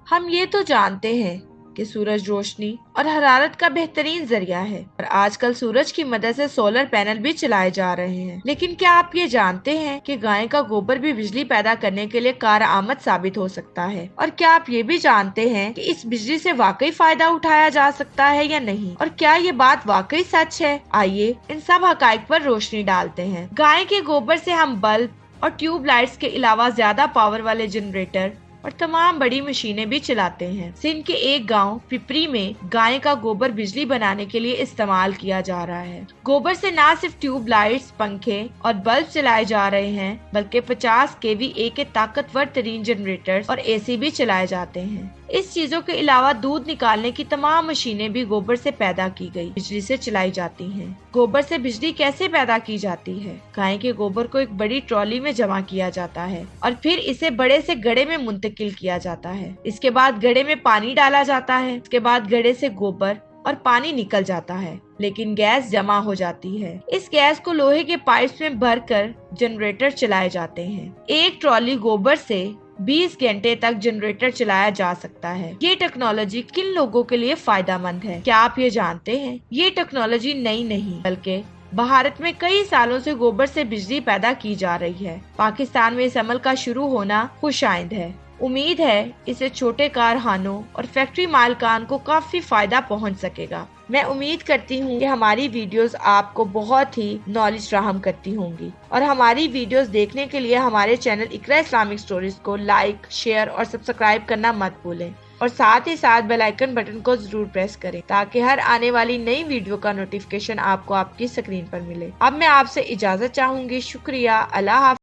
ہم یہ تو جانتے ہیں کہ سورج روشنی اور حرارت کا بہترین ذریعہ ہے اور آج کل سورج کی مدد سے سولر پینل بھی چلائے جا رہے ہیں، لیکن کیا آپ یہ جانتے ہیں کہ گائے کا گوبر بھی بجلی پیدا کرنے کے لیے کارآمد ثابت ہو سکتا ہے؟ اور کیا آپ یہ بھی جانتے ہیں کہ اس بجلی سے واقعی فائدہ اٹھایا جا سکتا ہے یا نہیں؟ اور کیا یہ بات واقعی سچ ہے؟ آئیے ان سب حقائق پر روشنی ڈالتے ہیں۔ گائے کے گوبر سے ہم بلب اور ٹیوب لائٹس کے علاوہ زیادہ پاور والے جنریٹر اور تمام بڑی مشینیں بھی چلاتے ہیں۔ سندھ کے ایک گاؤں پپری میں گائے کا گوبر بجلی بنانے کے لیے استعمال کیا جا رہا ہے۔ گوبر سے نہ صرف ٹیوب لائٹس، پنکھے اور بلب چلائے جا رہے ہیں بلکہ 50 kVA کے طاقتور ترین جنریٹر اور AC بھی چلائے جاتے ہیں۔ اس چیزوں کے علاوہ دودھ نکالنے کی تمام مشینیں بھی گوبر سے پیدا کی گئی بجلی سے چلائی جاتی ہیں۔ گوبر سے بجلی کیسے پیدا کی جاتی ہے؟ گائے کے گوبر کو ایک بڑی ٹرالی میں جمع کیا جاتا ہے اور پھر اسے بڑے سے گڑھے میں منتقل کیا جاتا ہے۔ اس کے بعد گڑھے میں پانی ڈالا جاتا ہے۔ اس کے بعد گڑھے سے گوبر اور پانی نکل جاتا ہے، لیکن گیس جمع ہو جاتی ہے۔ اس گیس کو لوہے کے پائپس میں بھر کر جنریٹر چلائے جاتے ہیں۔ ایک ٹرالی گوبر سے 20 گھنٹے تک جنریٹر چلایا جا سکتا ہے۔ یہ ٹیکنالوجی کن لوگوں کے لیے فائدہ مند ہے؟ کیا آپ یہ جانتے ہیں؟ یہ ٹیکنالوجی نئی نہیں بلکہ بھارت میں کئی سالوں سے گوبر سے بجلی پیدا کی جا رہی ہے۔ پاکستان میں اس عمل کا شروع ہونا خوش آئند ہے۔ امید ہے اسے چھوٹے کارخانوں اور فیکٹری مالکان کو کافی فائدہ پہنچ سکے گا۔ میں امید کرتی ہوں کہ ہماری ویڈیوز آپ کو بہت ہی نالج فراہم کرتی ہوں گی، اور ہماری ویڈیوز دیکھنے کے لیے ہمارے چینل اقرا اسلامک سٹوریز کو لائک، شیئر اور سبسکرائب کرنا مت بھولیں، اور ساتھ ہی ساتھ بیل آئیکن بٹن کو ضرور پریس کریں تاکہ ہر آنے والی نئی ویڈیو کا نوٹیفیکیشن آپ کو آپ کی اسکرین پر ملے۔ اب میں آپ سے اجازت چاہوں گی۔ شکریہ۔ اللہ حافظ۔